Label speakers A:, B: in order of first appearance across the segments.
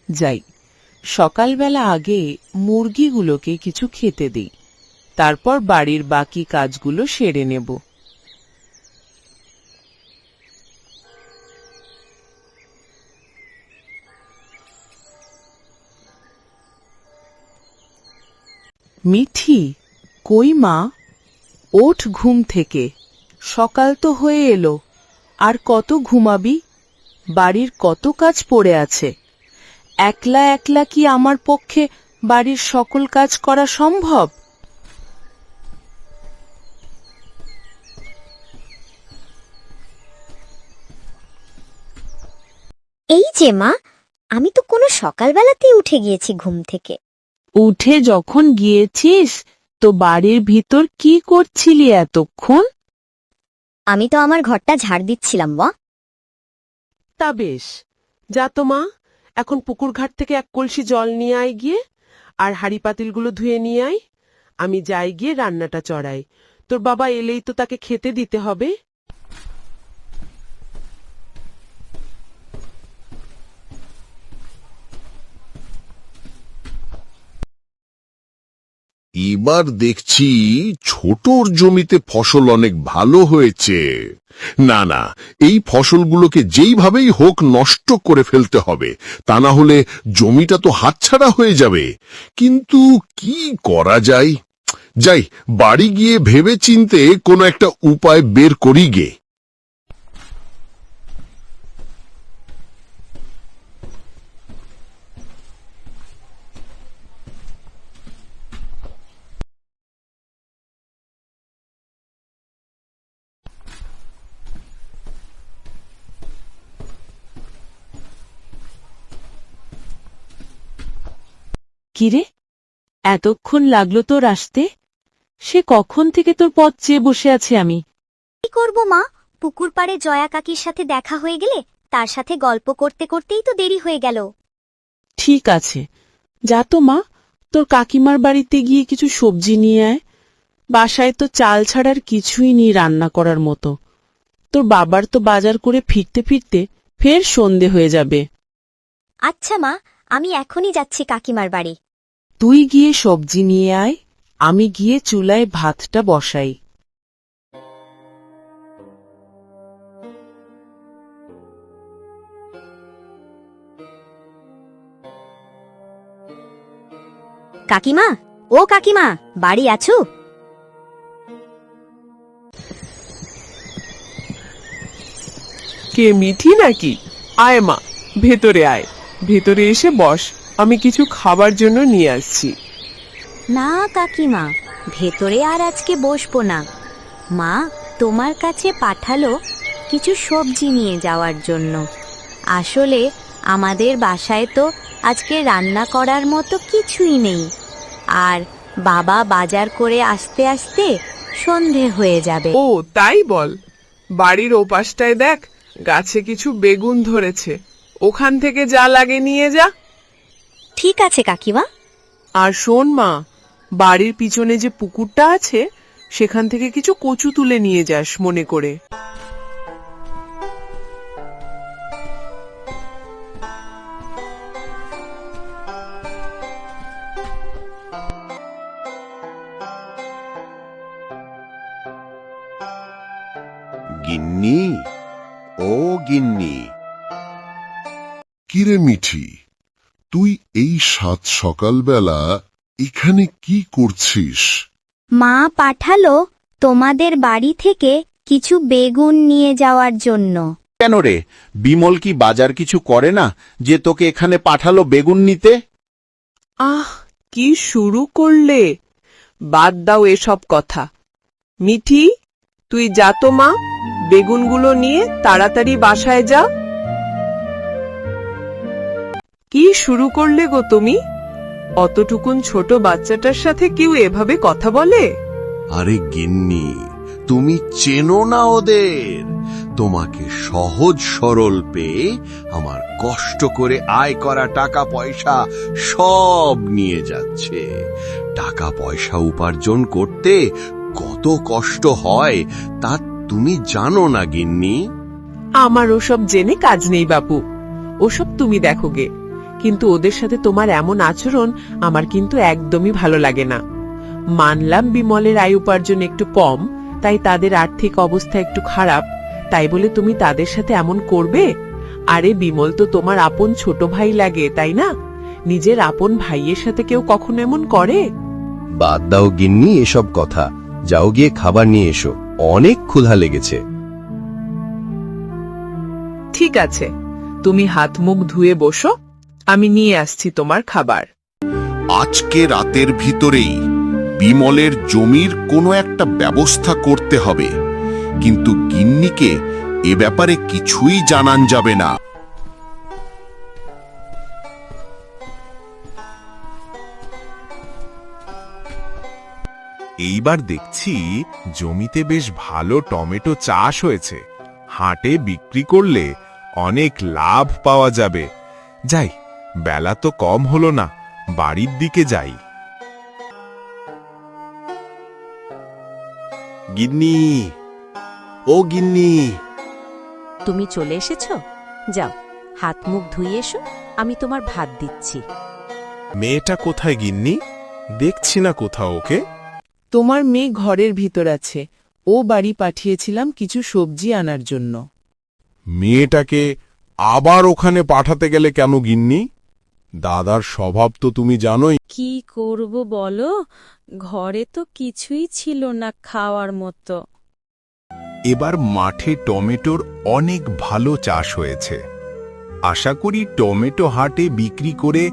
A: যাই, সকালবেলা আগে মুরগিগুলোকে কিছু খেতে দিই, তারপর বাড়ির বাকি কাজগুলো সেরে নেব। মিঠি, কই মা? ওঠ ঘুম থেকে, সকাল তো হয়ে এলো। আর কত ঘুমাবি? বাড়ির কত কাজ পড়ে আছে। একলা একলা কি আমার পক্ষে বাড়ির সকল কাজ করা সম্ভব?
B: এই যে মা, আমি তো কোনো সকালবেলাতেই উঠে গিয়েছি ঘুম থেকে।
A: উঠে যখন গিয়েছিস তো বাড়ির ভিতর কি করছিলি এতক্ষণ?
B: আমি তো আমার ঘরটা ঝাড় দিচ্ছিলাম মা।
A: তা বেশ, যা তো মা, এখন পুকুর ঘাট থেকে এক কলসি জল নিয়ে আয় গিয়ে, আর হাঁড়ি পাতিলগুলো ধুয়ে নিয়ে আয়। আমি যাই গিয়ে রান্নাটা চড়াই, তোর বাবা এলেই তো তাকে খেতে দিতে হবে।
C: এবার দেখছি ছোটর জমিতে ফসল অনেক ভালো হয়েছে। না না, এই ফসলগুলোকে যেইভাবেই হোক নষ্ট করে ফেলতে হবে, তা না হলে জমিটা তো হাতছাড়া হয়ে যাবে। কিন্তু কি করা যায়? যাই, বাড়ি গিয়ে ভেবে চিন্তে কোনো একটা উপায় বের করি গে।
A: কিরে, এতক্ষণ লাগলো তোর আসতে? সে কখন থেকে তোর পথ চেয়ে বসে আছি আমি।
B: কি করব মা, পুকুর পাড়ে জয়া কাকির সাথে দেখা হয়ে গেলে তার সাথে গল্প করতে করতেই তো দেরি হয়ে গেল।
A: ঠিক আছে, যা তো মা, তোর কাকিমার বাড়িতে গিয়ে কিছু সবজি নিয়ে আয়। বাসায় তো চাল ছাড়ার কিছুই নেই রান্না করার মতো। তোর বাবার তো বাজার করে ফিরতে ফিরতে ফের সন্ধে হয়ে যাবে।
B: আচ্ছা মা, আমি এখনই যাচ্ছি কাকিমার বাড়ি।
A: তুই গিয়ে সবজি নিয়ে আয়, আমি গিয়ে চুলায় ভাতটা বসাই।
B: কাকিমা, ও কাকিমা, বাড়ি আছো?
A: কে, মিঠি নাকি? আয় মা, ভেতরে আয়, ভেতরে এসে বস, আমি কিছু খাবার জন্য নিয়ে আসছি।
B: না কাকিমা, ভেতরে আর আজকে বসবো না। মা তোমার কাছে পাঠালো কিছু সবজি নিয়ে যাওয়ার জন্য। আসলে আমাদের বাসায় তো আজকে রান্না করার মতো কিছুই নেই, আর বাবা বাজার করে আসতে আসতে সন্ধে হয়ে যাবে।
A: ও তাই বল, বাড়ির ওপাশটায় দেখ, গাছে কিছু বেগুন ধরেছে, ওখান থেকে যা লাগে নিয়ে যা।
B: ঠিক আছে কাকিমা।
A: আর শোন মা, বাড়ির পিছনে যে পুকুরটা আছে সেখান থেকে কিছু কচু তুলে নিয়ে যাস মনে করে।
C: গিন্নি, ও গিন্নি। কিরে মিঠি, তুই এই সাত সকালবেলা এখানে কি করছিস?
B: মা পাঠালো তোমাদের বাড়ি থেকে কিছু বেগুন নিয়ে যাওয়ার জন্য।
D: কেন রে, বিমল কি বাজার কিছু করে না যে তোকে এখানে পাঠালো বেগুন নিতে?
A: আহ, কি শুরু করলে! বাদ দাও এসব কথা। মিঠি, তুই যা তো মা, বেগুনগুলো নিয়ে তাড়াতাড়ি বাসায় যা। কি শুরু করলে গো তুমি? অতটুকুন ছোট বাচ্চাটার সাথে কেউ এভাবে কথা বলে?
C: আরে গিন্নি, তুমি চেনো না ওদের। তোমাকে সহজ সরল পেয়ে আমার কষ্ট করে আয় করা টাকা পয়সা সব নিয়ে যাচ্ছে। টাকা পয়সা উপার্জন করতে কত কষ্ট হয় তা তুমি জানো না গিন্নি।
A: আমার ওসব জেনে কাজ নেই বাপু, ওসব তুমি দেখো গে।
E: কিন্তু ওদের সাথে তোমার এমন আচরণ আমার কিন্তু একদমই ভালো লাগে না। মানলাম বিমলের আয় উপার্জন একটু কম, তাই তাদের আর্থিক অবস্থা একটু খারাপ, তাই বলে তুমি তাদের সাথে এমন করবে? আরে বিমল তো তোমার আপন ছোট ভাই লাগে, তাই না? নিজের আপন ভাইয়ের সাথে কেউ কখনো এমন করে?
F: বাদ দাও গিন্নি এসব কথা, যাও গিয়ে খাবার নিয়ে এসো, অনেক ক্ষুধা লেগেছে।
A: ঠিক আছে, তুমি হাত মুখ ধুয়ে বসো, আমি নিয়ে আসছি তোমার খাবার।
C: আজকে রাতের ভিতরেই বিমলের জমির কোনো একটা ব্যবস্থা করতে হবে, কিন্তু গিন্নিকে এ ব্যাপারে কিছুই জানান যাবে না।
G: এইবার দেখছি জমিতে বেশ ভালো টমেটো চাষ হয়েছে, হাটে বিক্রি করলে অনেক লাভ পাওয়া যাবে। যাই, বেলা তো কম হলো না, বাড়ির দিকে যাই।
D: গিন্নি, ও গিন্নি,
B: তুমি চলে এসেছো? যাও, হাত মুখ ধুয়ে এসো, আমি তোমার ভাত দিচ্ছি।
G: মেয়েটা কোথায় গিন্নি? দেখছি না কোথাও ওকে।
A: তোমার মেয়ে ঘরের ভিতর আছে, ও বাড়ি পাঠিয়েছিলাম কিছু সবজি আনার জন্য।
G: মেয়েটাকে আবার ওখানে পাঠাতে গেলে কেন গিন্নি? দাদার স্বভাব তো তুমি জানোই।
H: কি করব বলো, ঘরে তো কিছুই ছিল না খাওয়ার মতো।
G: এবার মাঠে টমেটোর অনেক ভালো চাষ হয়েছে। আশা করি টমেটো হাটে বিক্রি করে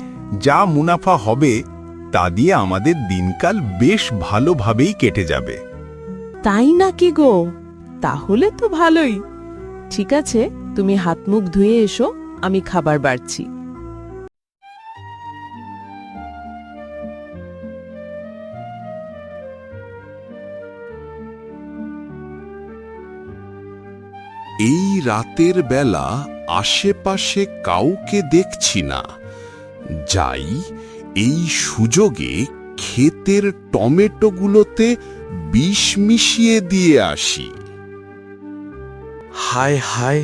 G: যা মুনাফা হবে তা দিয়ে আমাদের দিনকাল বেশ ভালোভাবেই কেটে যাবে।
A: তাই নাকি গো? তাহলে তো ভালোই। ঠিক আছে, তুমি হাত মুখ ধুয়ে এসো, আমি খাবার বাড়ছি।
C: এই রাতের বেলা আশেপাশে কাউকে দেখছি না। যাই, এই সুযোগে ক্ষেতের টমেটোগুলোতে বিষ মিশিয়ে দিয়ে আসি।
D: হায় হায়,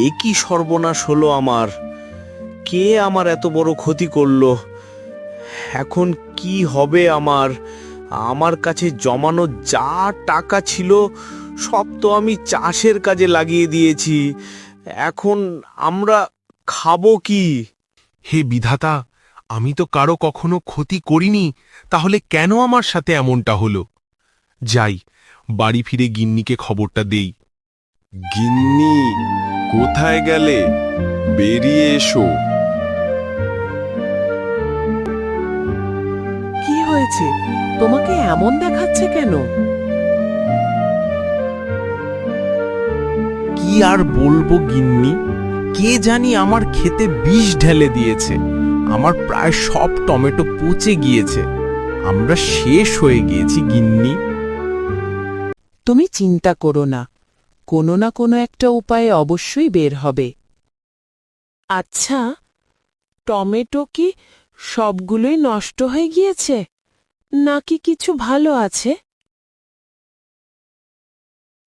D: এ কি সর্বনাশ হলো আমার! কে আমার এত বড় ক্ষতি করলো? এখন কি হবে আমার? আমার কাছে জমানো যা টাকা ছিল সব তো আমি চাষের কাজে লাগিয়ে দিয়েছি। এখন আমরা খাবো কি?
G: হে বিধাতা, আমি তো কারো কখনো ক্ষতি করিনি, তাহলে কেন আমার সাথে এমনটা হলো? যাই, বাড়ি ফিরে গিন্নিকে খবরটা দেই।
D: গিন্নি, কোথায় গেলে? বেরিয়ে এসো।
A: কি হয়েছে? তোমাকে এমন দেখাচ্ছে কেন?
D: কি আর বলবো গিন্নি, কে জানি আমার খেতে বিষ ঢেলে দিয়েছে। আমার প্রায় সব টমেটো পচে গিয়েছে। আমরা শেষ হয়ে গিয়েছি গিন্নি।
A: তুমি চিন্তা করো না, কোনো না কোনো একটা উপায়ে অবশ্যই বের হবে। আচ্ছা, টমেটো কি সবগুলোই নষ্ট হয়ে গিয়েছে, নাকি কিছু ভালো আছে?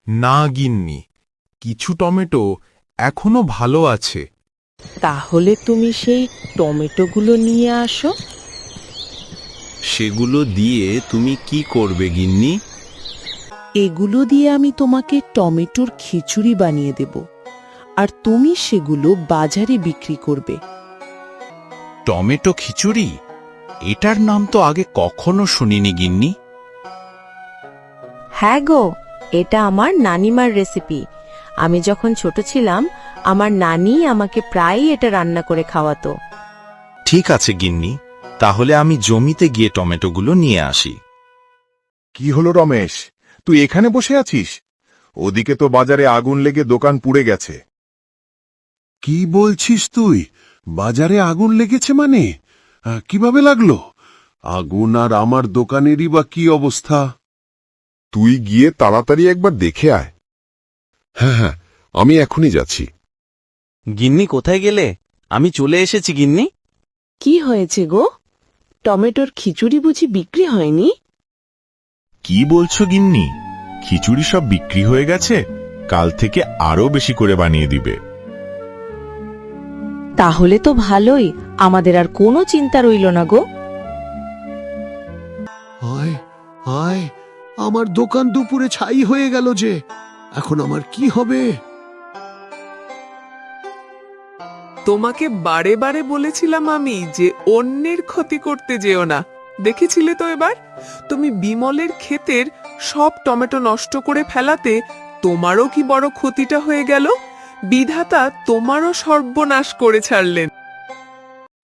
G: না গিন্নি, কিছু টমেটো এখনো ভালো আছে।
A: তাহলে তুমি সেই টমেটোগুলো নিয়ে আসো।
D: সেগুলো দিয়ে তুমি কি করবে গিন্নি?
A: এগুলো দিয়ে আমি তোমাকে টমেটোর খিচুড়ি বানিয়ে দেব, আর তুমি সেগুলো বাজারে বিক্রি করবে।
D: টমেটো খিচুড়ি? এটার নাম তো আগে কখনো শুনিনি গিন্নি।
B: হ্যাঁ গো, এটা আমার নানিমার রেসিপি। আমি যখন ছোট ছিলাম, আমার নানি আমাকে প্রায়ই এটা রান্না করে খাওয়াতো।
D: ঠিক আছে গিন্নি, তাহলে আমি জমিতে গিয়ে টমেটোগুলো নিয়ে আসি।
G: কি হলো রমেশ, তুই এখানে বসে আছিস? ওদিকে তো বাজারে আগুন লেগে দোকান পুড়ে গেছে।
C: কি বলছিস তুই? বাজারে আগুন লেগেছে মানে? কিভাবে লাগলো? আগুন আর আমার দোকানেরই বা কি অবস্থা?
G: তুই গিয়ে তাড়াতাড়ি একবার দেখে আয়।
C: হ্যাঁ হ্যাঁ, আমি এখনই যাচ্ছি।
D: গিন্নি কোথায় গেলে? আমি চলে এসেছি গিন্নি।
A: কি হয়েছে গো? টমেটোর খিচুড়ি বুঝি বিক্রি হয়নি?
G: কি বলছো গিন্নি? খিচুড়ি সব বিক্রি হয়ে গেছে, কাল থেকে আরো বেশি করে বানিয়ে দিবে।
I: তাহলে তো ভালোই, আমাদের আর কোনো চিন্তা রইল না গো।
J: হায় হায়, আমার দোকান দুপুরে ছাই হয়ে গেল যে, এখন আমার কি হবে?
E: তোমাকে বারে বারে বলেছিলাম আমি যে অন্যের ক্ষতি করতে যেও না। দেখেছিলে তো এবার, তুমি বিমলের ক্ষেতের সব টমেটো নষ্ট করে ফেলাতে তোমারও কি বড় ক্ষতিটা হয়ে গেল। বিধাতা তোমারও সর্বনাশ করে ছাড়লেন।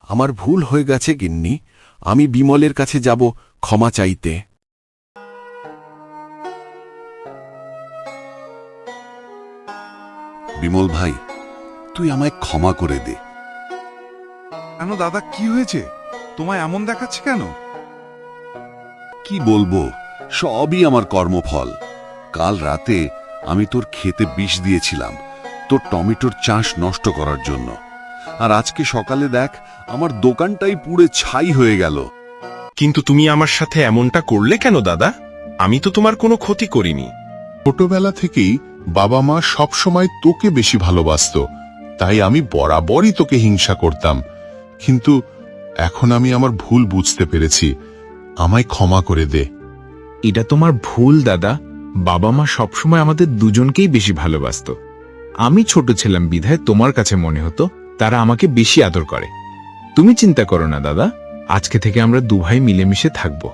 K: আমার ভুল হয়ে গেছে গিন্নি, আমি বিমলের কাছে যাব ক্ষমা চাইতে।
C: বিমল ভাই, তুই আমায় ক্ষমা করে দে।
G: কেন দাদা, কি হয়েছে? তোমায় এমন দেখাচ্ছে কেন?
C: কি বলবো, সবই আমার কর্মফল। কাল রাতে আমি তোর ক্ষেতে বিষ দিয়েছিলাম তোর টমেটোর চাষ নষ্ট করার জন্য, আর আজকে সকালে দেখ আমার দোকানটাই পুড়ে ছাই হয়ে গেল।
L: কিন্তু তুমি আমার সাথে এমনটা করলে কেন দাদা? আমি তো তোমার কোনো ক্ষতি করিনি।
C: ছোটবেলা থেকেই বাবা মা সবসময় তোকে বেশি ভালোবাসতো, তাই আমি বরাবরই তোকে হিংসা করতাম। কিন্তু এখন আমি আমার ভুল বুঝতে পেরেছি, আমায় ক্ষমা করে দে।
L: এটা তোমার ভুল দাদা। বাবা মা সবসময় আমাদের দুজনকেই বেশি ভালোবাসতো। আমি ছোট ছিলাম বিধায় তোমার কাছে মনে হতো তারা আমাকে বেশি আদর করে। তুমি চিন্তা করো না দাদা, আজকে থেকে আমরা দুভাই মিলেমিশে থাকবো।